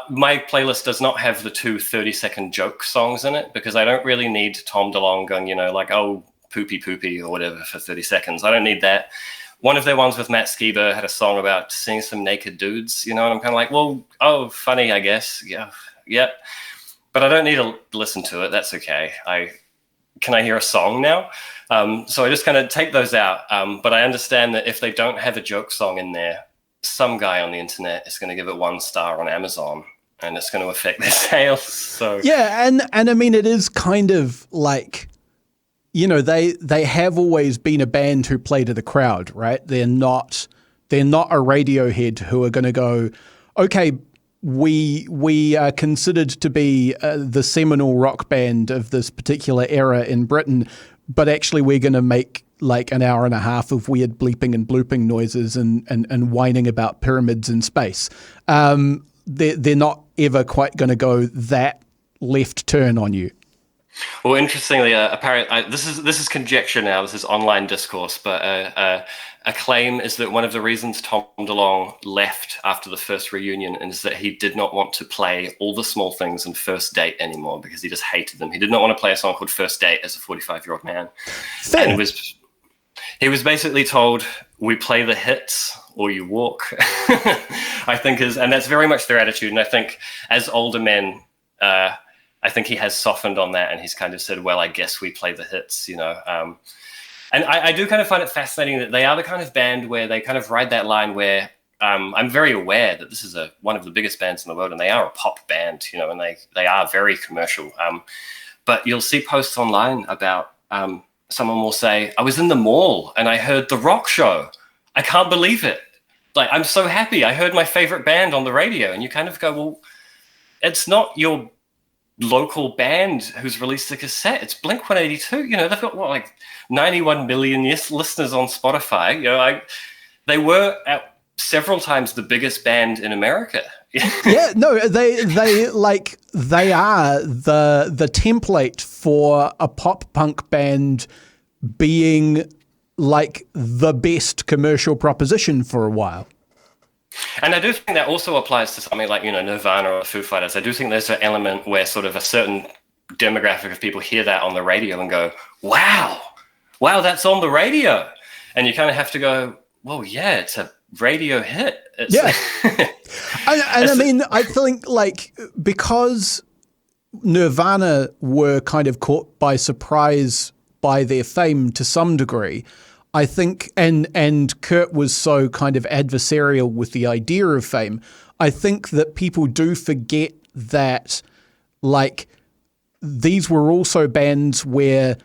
my playlist does not have the 2 30-second joke songs in it, because I don't really need Tom DeLonge going, you know, like, oh, poopy or whatever for 30 seconds. I don't need that. One of their ones with Matt Skiba had a song about seeing some naked dudes, you know, and I'm kind of like, well, oh, funny, I guess. Yeah. But I don't need to listen to it. That's okay. Can I hear a song now? So I just kind of take those out. But I understand that if they don't have a joke song in there, some guy on the internet is going to give it 1 star on Amazon, and it's going to affect their sales. So yeah, and I mean, it is kind of like they have always been a band who play to the crowd, right? They're not a Radiohead who are going to go, okay, we are considered to be the seminal rock band of this particular era in Britain, but actually we're going to make like an hour and a half of weird bleeping and blooping noises and whining about pyramids in space. They're not ever quite going to go that left turn on you. Well, interestingly, apparently, this is conjecture now. This is online discourse, but a claim is that one of the reasons Tom DeLonge left after the first reunion is that he did not want to play All the Small Things and First Date anymore because he just hated them. He did not want to play a song called First Date as a 45-year-old man. Fair. And he was basically told, we play the hits or you walk, I think and that's very much their attitude. And I think as older men, I think he has softened on that, and he's kind of said, well, I guess we play the hits, And I do kind of find it fascinating that they are the kind of band where they kind of ride that line where I'm very aware that this is one of the biggest bands in the world, and they are a pop band, and they are very commercial. But you'll see posts online about someone will say, I was in the mall and I heard the rock show. I can't believe it. Like, I'm so happy. I heard my favorite band on the radio. And you kind of go, well, it's not your local band who's released a cassette. It's Blink-182. They've got like 91 million listeners on Spotify. They were at several times the biggest band in America. Yeah, no, they are the template for a pop punk band being like the best commercial proposition for a while. And I do think that also applies to something like, Nirvana or Foo Fighters. I do think there's an element where sort of a certain demographic of people hear that on the radio and go, wow, that's on the radio. And you kind of have to go, well, yeah, it's a radio hit. Yeah. I mean, I think like because Nirvana were kind of caught by surprise by their fame to some degree, I think, and Kurt was so kind of adversarial with the idea of fame, I think that people do forget that, like, these were also bands where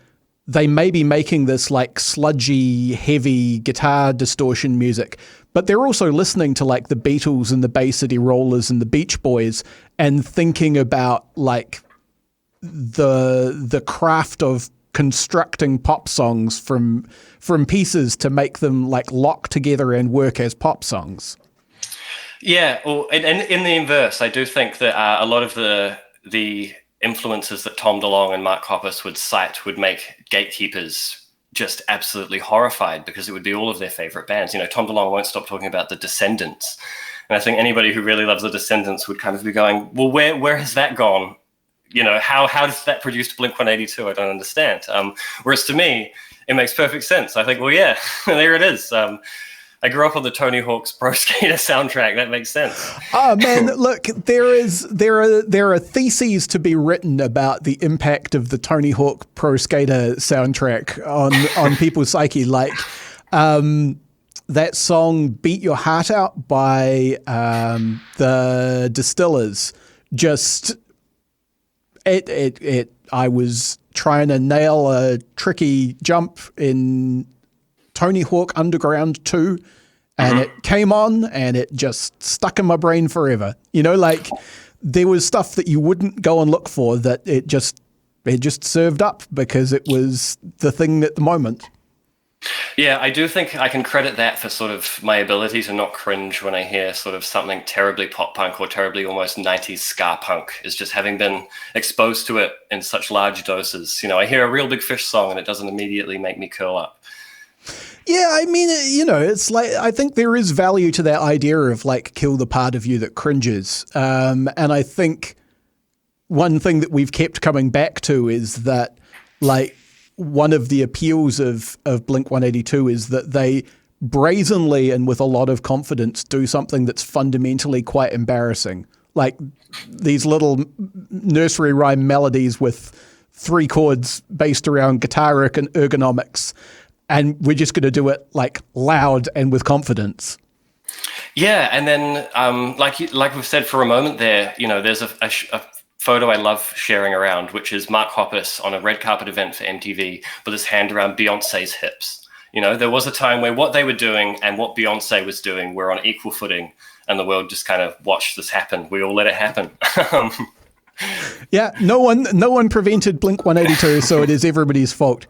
they may be making this, like, sludgy, heavy guitar distortion music, but they're also listening to, like, the Beatles and the Bay City Rollers and the Beach Boys and thinking about, like, the craft of constructing pop songs from pieces to make them like lock together and work as pop songs. Yeah, well, and in the inverse, I do think that a lot of the influences that Tom DeLonge and Mark Hoppus would cite would make gatekeepers just absolutely horrified because it would be all of their favorite bands. Tom DeLonge won't stop talking about the Descendants, and I think anybody who really loves the Descendants would kind of be going, well, where has that gone? How does that produce Blink-182? I don't understand. Whereas to me, it makes perfect sense. I think, well, yeah, there it is. I grew up on the Tony Hawk's Pro Skater soundtrack. That makes sense. Oh man, look, there are theses to be written about the impact of the Tony Hawk Pro Skater soundtrack on people's psyche. Like that song "Beat Your Heart Out" by the Distillers. Just I was trying to nail a tricky jump in Tony Hawk Underground 2, and it came on and it just stuck in my brain forever. Like there was stuff that you wouldn't go and look for that it just served up because it was the thing at the moment. Yeah, I do think I can credit that for sort of my ability to not cringe when I hear sort of something terribly pop punk or terribly almost 90s ska punk, is just having been exposed to it in such large doses. I hear a Real Big Fish song and it doesn't immediately make me curl up. Yeah, I mean, it's like, I think there is value to that idea of like kill the part of you that cringes. And I think one thing that we've kept coming back to is that like, one of the appeals of Blink-182 is that they brazenly and with a lot of confidence do something that's fundamentally quite embarrassing. Like these little nursery rhyme melodies with 3 chords based around guitar ergonomics. And we're just going to do it like loud and with confidence. Yeah, and then like we've said for a moment there, there's a photo I love sharing around, which is Mark Hoppus on a red carpet event for MTV with his hand around Beyonce's hips. You know, there was a time where what they were doing and what Beyonce was doing were on equal footing, and the world just kind of watched this happen. We all let it happen. Yeah, no one prevented Blink-182, so it is everybody's fault.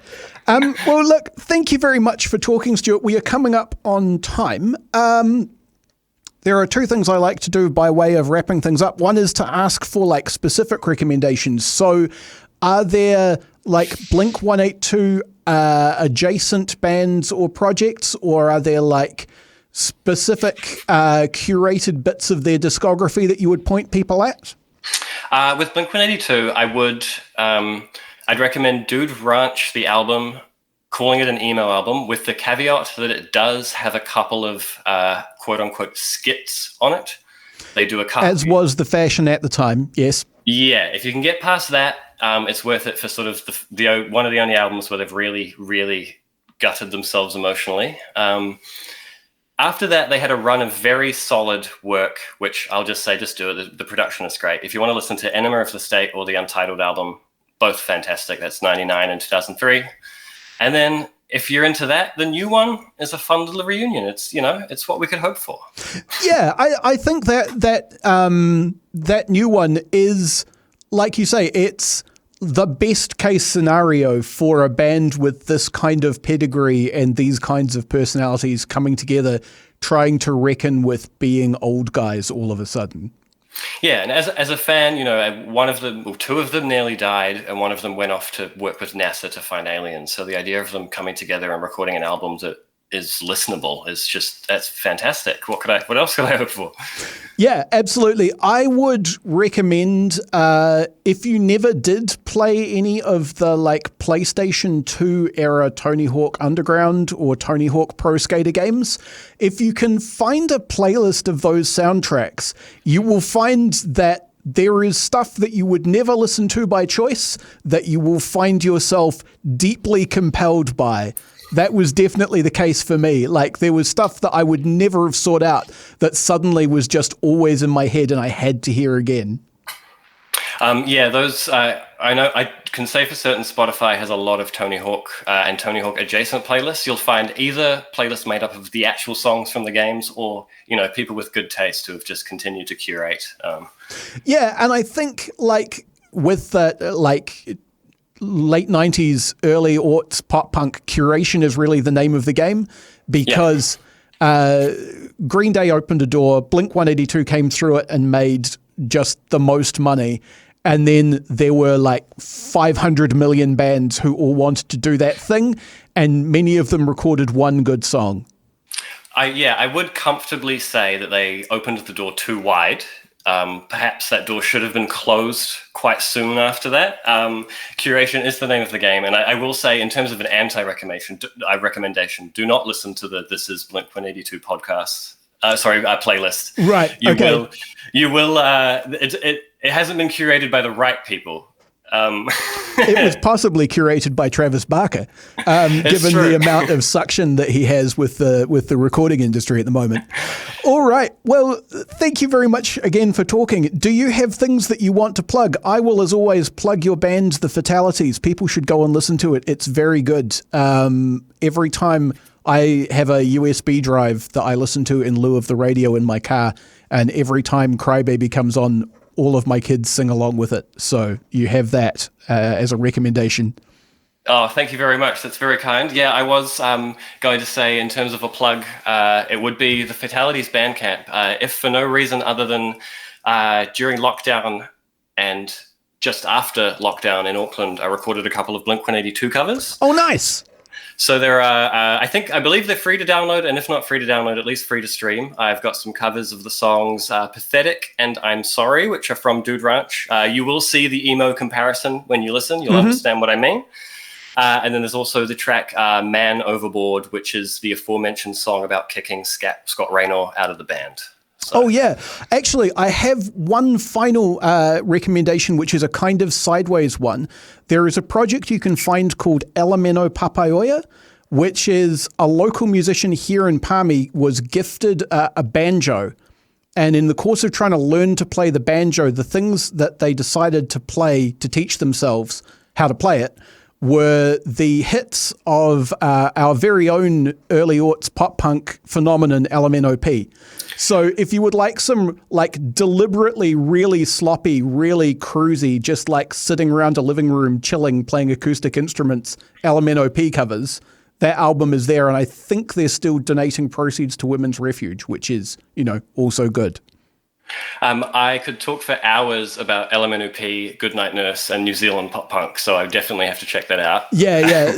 Well, look, thank you very much for talking, Stuart. We are coming up on time. There are two things I like to do by way of wrapping things up. One is to ask for like specific recommendations. So are there like Blink-182 adjacent bands or projects, or are there like specific curated bits of their discography that you would point people at? With Blink-182, I'd recommend Dude Ranch, the album, calling it an emo album, with the caveat that it does have a couple of quote-unquote skits on it. They do a couple. As was the fashion at the time, yes. Yeah, if you can get past that, it's worth it for sort of the one of the only albums where they've really, really gutted themselves emotionally. After that, they had a run of very solid work, which I'll just say, just do it. The production is great. If you want to listen to Enema of the State or the Untitled album, both fantastic. That's 99 and 2003. And then if you're into that, the new one is a fun little reunion. It's, you know, it's what we could hope for. Yeah, I think that new one is, like you say, it's the best case scenario for a band with this kind of pedigree and these kinds of personalities coming together, trying to reckon with being old guys all of a sudden. Yeah, and as a fan, you know, two of them nearly died, and one of them went off to work with NASA to find aliens. So the idea of them coming together and recording an album that is listenable is just, that's fantastic. What else could I hope for? Yeah, absolutely. I would recommend, if you never did play any of the like PlayStation 2 era Tony Hawk Underground or Tony Hawk Pro Skater games, if you can find a playlist of those soundtracks, you will find that there is stuff that you would never listen to by choice that you will find yourself deeply compelled by. That was definitely the case for me. Like, there was stuff that I would never have sought out that suddenly was just always in my head and I had to hear again. Yeah, those, I know, I can say for certain Spotify has a lot of Tony Hawk and Tony Hawk adjacent playlists. You'll find either playlists made up of the actual songs from the games or, you know, people with good taste who have just continued to curate. Yeah, and I think, like, with the, like, late 90s, early aughts pop punk, curation is really the name of the game, because Green Day opened a door, Blink-182 came through it and made just the most money, and then there were like 500 million bands who all wanted to do that thing, and many of them recorded one good song. I would comfortably say that they opened the door too wide. Perhaps that door should have been closed quite soon after that. Curation is the name of the game. And I will say, in terms of an recommendation, do not listen to the This Is Blink-182 podcast. Playlist. Right. You will. It hasn't been curated by the right people. It was possibly curated by Travis Barker, given true. the amount of suction that he has with the recording industry at the moment. All right. Well, thank you very much again for talking. Do you have things that you want to plug? I will, as always, plug your band, The Fatalities. People should go and listen to it. It's very good. Every time I have a USB drive that I listen to in lieu of the radio in my car, and every time Crybaby comes on, all of my kids sing along with it. So you have that as a recommendation. Oh, thank you very much. That's very kind. Yeah, I was going to say, in terms of a plug, it would be the Fatalities Bandcamp. If for no reason other than during lockdown and just after lockdown in Auckland, I recorded a couple of Blink-182 covers. Oh, nice. So there are, I believe they're free to download, and if not free to download, at least free to stream. I've got some covers of the songs Pathetic and I'm Sorry, which are from Dude Ranch. You will see the emo comparison when you listen. You'll understand what I mean. And then there's also the track Man Overboard, which is the aforementioned song about kicking Scott Raynor out of the band. So. Oh, yeah. Actually, I have one final recommendation, which is a kind of sideways one. There is a project you can find called Elemento Papaioia, which is a local musician here in Palmy was gifted a banjo. And in the course of trying to learn to play the banjo, the things that they decided to play to teach themselves how to play it were the hits of our very own early aughts pop punk phenomenon, LMNOP. So if you would like some like deliberately really sloppy, really cruisy, just like sitting around a living room chilling, playing acoustic instruments, LMNOP covers, that album is there. And I think they're still donating proceeds to Women's Refuge, which is, also good. I could talk for hours about LMNOP, Goodnight Nurse, and New Zealand pop punk, so I definitely have to check that out. Yeah,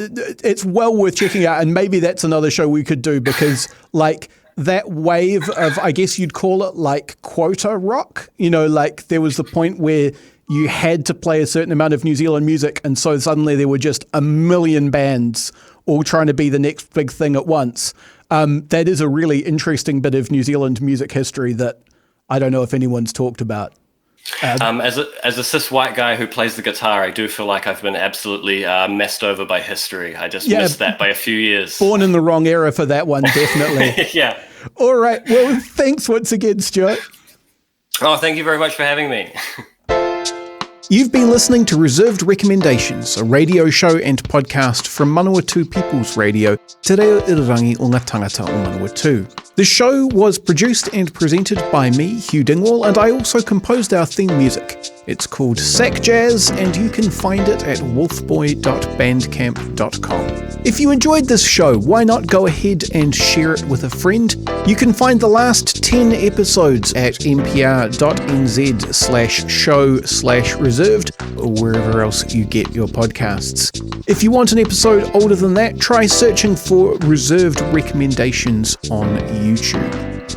it's well worth checking out, and maybe that's another show we could do, because like that wave of, I guess you'd call it like quota rock, like there was the point where you had to play a certain amount of New Zealand music, and so suddenly there were just a million bands all trying to be the next big thing at once. That is a really interesting bit of New Zealand music history that I don't know if anyone's talked about. As a cis white guy who plays the guitar, I do feel like I've been absolutely messed over by history. I just missed that by a few years. Born in the wrong era for that one, definitely. Yeah. All right. Well, thanks once again, Stuart. Oh, thank you very much for having me. You've been listening to Reserved Recommendations, a radio show and podcast from Manawatu People's Radio, Te Reo Irirangi o ngā tangata o Manawatu. The show was produced and presented by me, Hugh Dingwall, and I also composed our theme music. It's called Sack Jazz, and you can find it at wolfboy.bandcamp.com. If you enjoyed this show, why not go ahead and share it with a friend? You can find the last 10 episodes at npr.nz/show/reserved or wherever else you get your podcasts. If you want an episode older than that, try searching for Reserved Recommendations on YouTube.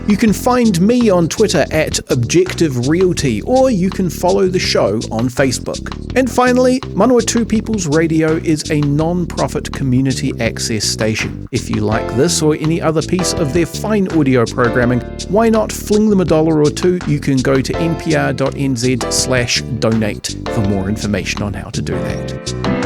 You can find me on Twitter at Objective Realty, or you can follow the show on Facebook. And finally, Manawatu People's Radio is a non-profit community access station. If you like this or any other piece of their fine audio programming, why not fling them $1 or $2? You can go to npr.nz/donate for more information on how to do that.